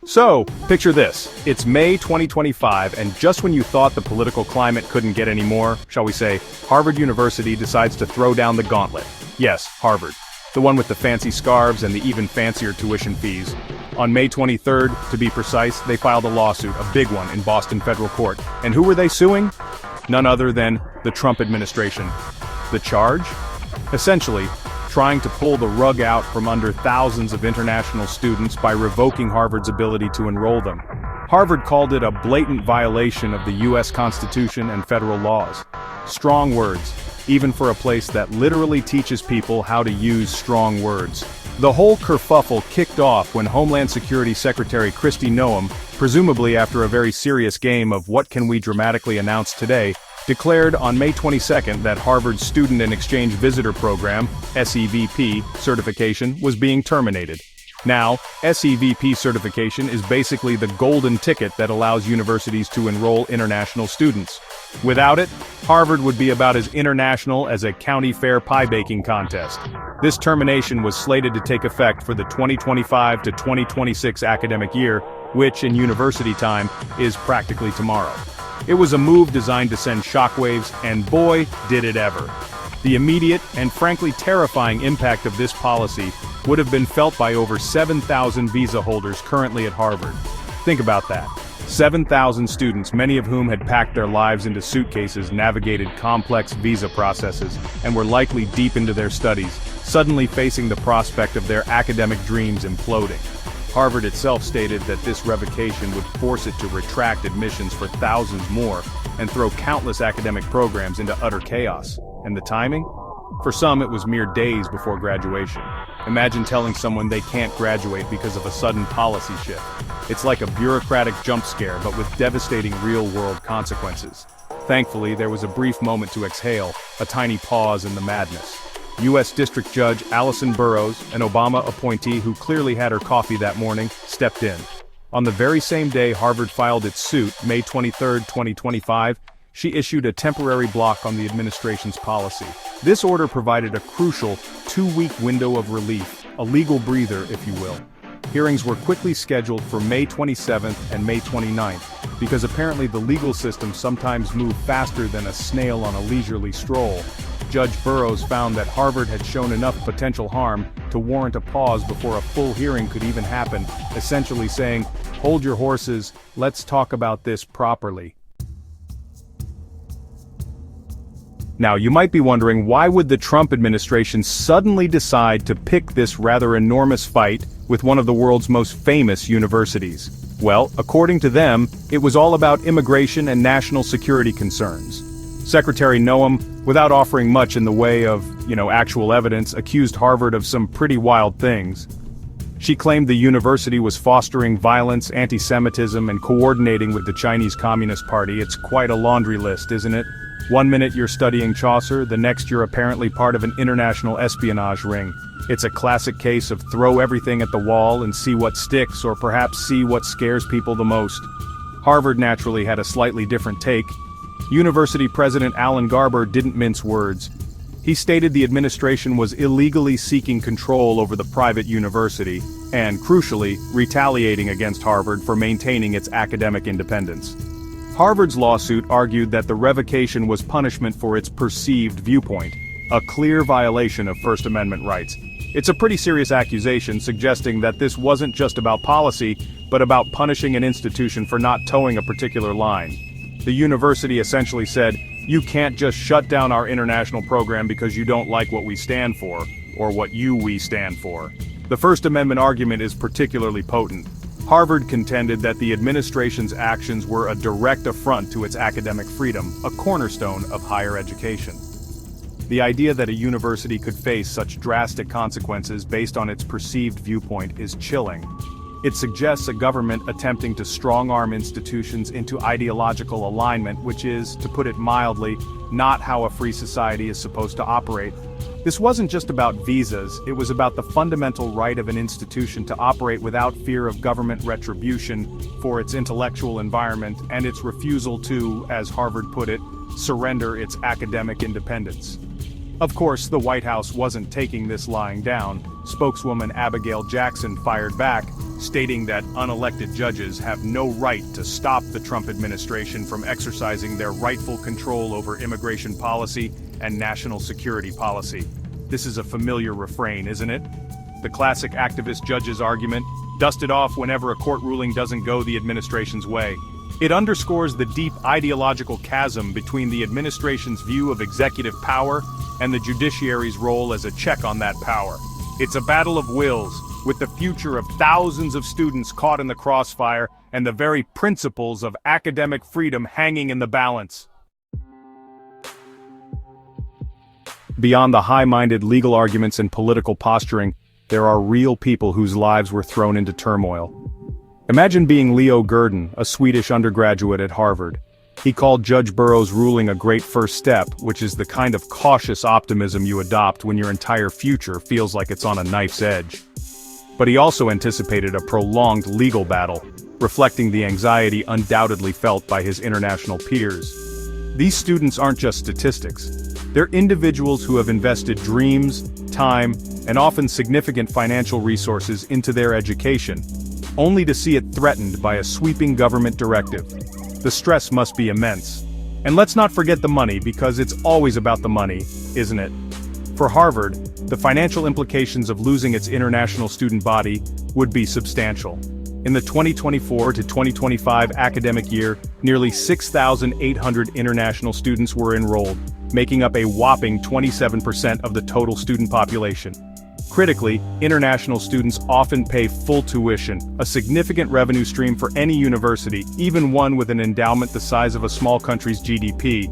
So, picture this. It's May 2025, and just when you thought the political climate couldn't get any more, shall we say, Harvard University decides to throw down the gauntlet. Yes, Harvard. The one with the fancy scarves and the even fancier tuition fees. On May 23rd, to be precise, they filed a lawsuit, a big one, in Boston federal court. And who were they suing? None other than the Trump administration. The charge? Essentially, trying to pull the rug out from under thousands of international students by revoking Harvard's ability to enroll them. Harvard called it a blatant violation of the U.S. Constitution and federal laws. Strong words, even for a place that literally teaches people how to use strong words. The whole kerfuffle kicked off when Homeland Security Secretary Kristi Noem, presumably after a very serious game of what can we dramatically announce today, declared on May 22nd that Harvard's Student and Exchange Visitor Program, SEVP, certification was being terminated. Now, SEVP certification is basically the golden ticket that allows universities to enroll international students. Without it, Harvard would be about as international as a county fair pie baking contest. This termination was slated to take effect for the 2025 to 2026 academic year, which, in university time, is practically tomorrow. It was a move designed to send shockwaves, and boy, did it ever. The immediate and frankly terrifying impact of this policy would have been felt by over 7,000 visa holders currently at Harvard. Think about that. 7,000 students, many of whom had packed their lives into suitcases, navigated complex visa processes, and were likely deep into their studies, suddenly facing the prospect of their academic dreams imploding. Harvard itself stated that this revocation would force it to retract admissions for thousands more and throw countless academic programs into utter chaos. And the timing? For some, it was mere days before graduation. Imagine telling someone they can't graduate because of a sudden policy shift. It's like a bureaucratic jump scare, but with devastating real-world consequences. Thankfully, there was a brief moment to exhale, a tiny pause in the madness. U.S. District Judge Allison Burroughs, an Obama appointee who clearly had her coffee that morning, stepped in. On the very same day Harvard filed its suit, May 23, 2025, she issued a temporary block on the administration's policy. This order provided a crucial, 2-week window of relief, a legal breather, if you will. Hearings were quickly scheduled for May 27th and May 29th, because apparently the legal system sometimes moved faster than a snail on a leisurely stroll. Judge Burroughs found that Harvard had shown enough potential harm to warrant a pause before a full hearing could even happen, essentially saying, "Hold your horses, let's talk about this properly." Now, you might be wondering, why would the Trump administration suddenly decide to pick this rather enormous fight with one of the world's most famous universities? Well, according to them, it was all about immigration and national security concerns. Secretary Noem, without offering much in the way of, actual evidence, accused Harvard of some pretty wild things. She claimed the university was fostering violence, anti-Semitism, and coordinating with the Chinese Communist Party. It's quite a laundry list, isn't it? One minute you're studying Chaucer, the next you're apparently part of an international espionage ring. It's a classic case of throw everything at the wall and see what sticks, or perhaps see what scares people the most. Harvard naturally had a slightly different take. University President Alan Garber didn't mince words. He stated the administration was illegally seeking control over the private university, and, crucially, retaliating against Harvard for maintaining its academic independence. Harvard's lawsuit argued that the revocation was punishment for its perceived viewpoint, a clear violation of First Amendment rights. It's a pretty serious accusation, suggesting that this wasn't just about policy, but about punishing an institution for not towing a particular line. The university essentially said, "You can't just shut down our international program because you don't like what we stand for, or what we stand for." The First Amendment argument is particularly potent. Harvard contended that the administration's actions were a direct affront to its academic freedom, a cornerstone of higher education. The idea that a university could face such drastic consequences based on its perceived viewpoint is chilling. It suggests a government attempting to strong-arm institutions into ideological alignment, which is, to put it mildly, not how a free society is supposed to operate. This wasn't just about visas, it was about the fundamental right of an institution to operate without fear of government retribution for its intellectual environment and its refusal to, as Harvard put it, surrender its academic independence. Of course, the White House wasn't taking this lying down. Spokeswoman Abigail Jackson fired back, stating that unelected judges have no right to stop the Trump administration from exercising their rightful control over immigration policy and national security policy. This is a familiar refrain, isn't it? The classic activist judge's argument, dusted off whenever a court ruling doesn't go the administration's way. It underscores the deep ideological chasm between the administration's view of executive power and the judiciary's role as a check on that power. It's a battle of wills, with the future of thousands of students caught in the crossfire and the very principles of academic freedom hanging in the balance. Beyond the high-minded legal arguments and political posturing, there are real people whose lives were thrown into turmoil. Imagine being Leo Gurdon, a Swedish undergraduate at Harvard. He called Judge Burroughs' ruling a great first step, which is the kind of cautious optimism you adopt when your entire future feels like it's on a knife's edge. But he also anticipated a prolonged legal battle, reflecting the anxiety undoubtedly felt by his international peers. These students aren't just statistics. They're individuals who have invested dreams, time, and often significant financial resources into their education, only to see it threatened by a sweeping government directive. The stress must be immense. And let's not forget the money, because it's always about the money, isn't it? For Harvard, the financial implications of losing its international student body would be substantial. In the 2024 to 2025 academic year, nearly 6,800 international students were enrolled, making up a whopping 27% of the total student population. Critically, international students often pay full tuition, a significant revenue stream for any university, even one with an endowment the size of a small country's GDP.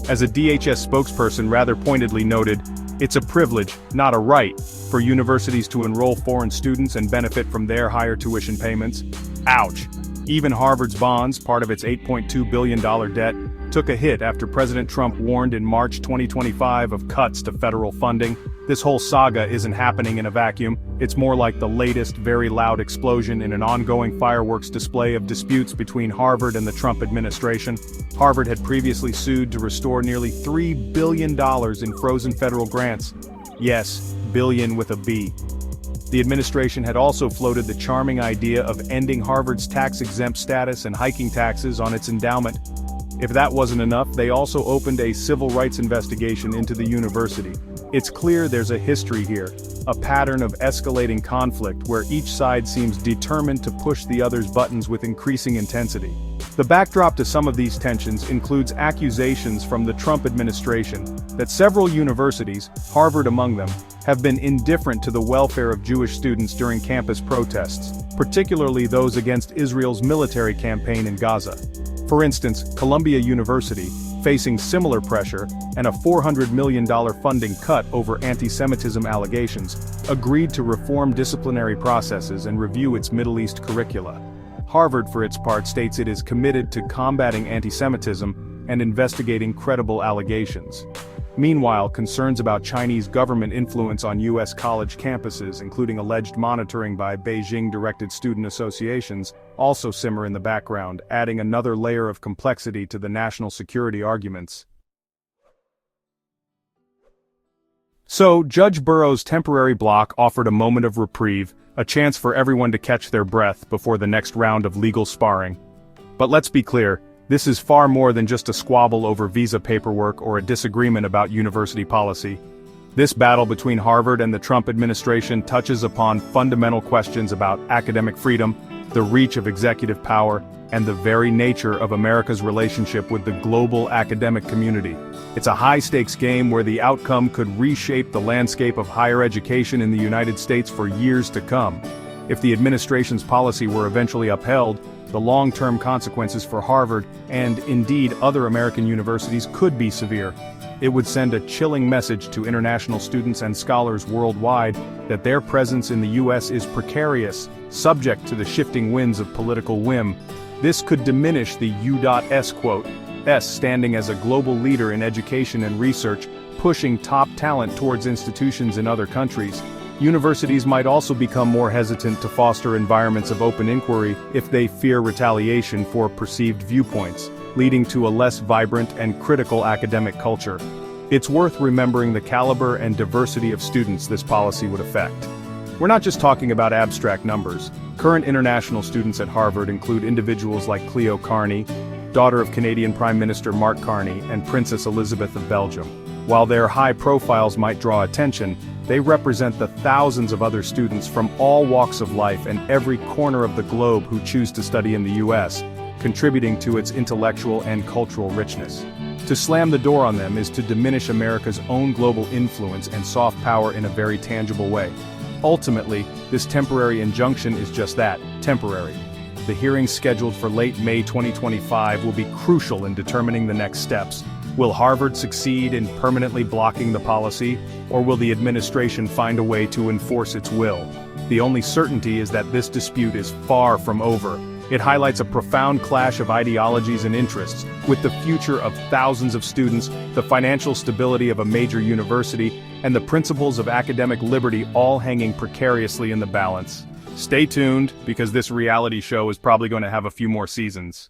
As a DHS spokesperson rather pointedly noted, "It's a privilege, not a right, for universities to enroll foreign students and benefit from their higher tuition payments." Ouch! Even Harvard's bonds, part of its $8.2 billion debt, took a hit after President Trump warned in March 2025 of cuts to federal funding. This whole saga isn't happening in a vacuum. It's more like the latest, very loud explosion in an ongoing fireworks display of disputes between Harvard and the Trump administration. Harvard had previously sued to restore nearly $3 billion in frozen federal grants. Yes, billion with a B. The administration had also floated the charming idea of ending Harvard's tax-exempt status and hiking taxes on its endowment. If that wasn't enough, they also opened a civil rights investigation into the university. It's clear there's a history here, a pattern of escalating conflict where each side seems determined to push the other's buttons with increasing intensity. The backdrop to some of these tensions includes accusations from the Trump administration that several universities, Harvard among them, have been indifferent to the welfare of Jewish students during campus protests, particularly those against Israel's military campaign in Gaza. For instance, Columbia University, facing similar pressure and a $400 million funding cut over anti-Semitism allegations, agreed to reform disciplinary processes and review its Middle East curricula. Harvard, for its part, states it is committed to combating anti-Semitism and investigating credible allegations. Meanwhile, concerns about Chinese government influence on U.S. college campuses, including alleged monitoring by Beijing-directed student associations, also simmer in the background, adding another layer of complexity to the national security arguments. So, Judge Burroughs' temporary block offered a moment of reprieve, a chance for everyone to catch their breath before the next round of legal sparring. But let's be clear, this is far more than just a squabble over visa paperwork or a disagreement about university policy. This battle between Harvard and the Trump administration touches upon fundamental questions about academic freedom, the reach of executive power, and the very nature of America's relationship with the global academic community. It's a high-stakes game where the outcome could reshape the landscape of higher education in the United States for years to come. If the administration's policy were eventually upheld, the long-term consequences for Harvard, and indeed other American universities, could be severe. It would send a chilling message to international students and scholars worldwide that their presence in the U.S. is precarious, subject to the shifting winds of political whim. This could diminish the U.S. quote, S standing as a global leader in education and research, pushing top talent towards institutions in other countries. Universities might also become more hesitant to foster environments of open inquiry if they fear retaliation for perceived viewpoints, leading to a less vibrant and critical academic culture. It's worth remembering the caliber and diversity of students this policy would affect. We're not just talking about abstract numbers. Current international students at Harvard include individuals like Cleo Carney, daughter of Canadian Prime Minister Mark Carney and Princess Elizabeth of Belgium. While their high profiles might draw attention, they represent the thousands of other students from all walks of life and every corner of the globe who choose to study in the US, contributing to its intellectual and cultural richness. To slam the door on them is to diminish America's own global influence and soft power in a very tangible way. Ultimately, this temporary injunction is just that, temporary. The hearing scheduled for late May 2025 will be crucial in determining the next steps. Will Harvard succeed in permanently blocking the policy, or will the administration find a way to enforce its will? The only certainty is that this dispute is far from over. It highlights a profound clash of ideologies and interests, with the future of thousands of students, the financial stability of a major university, and the principles of academic liberty all hanging precariously in the balance. Stay tuned, because this reality show is probably going to have a few more seasons.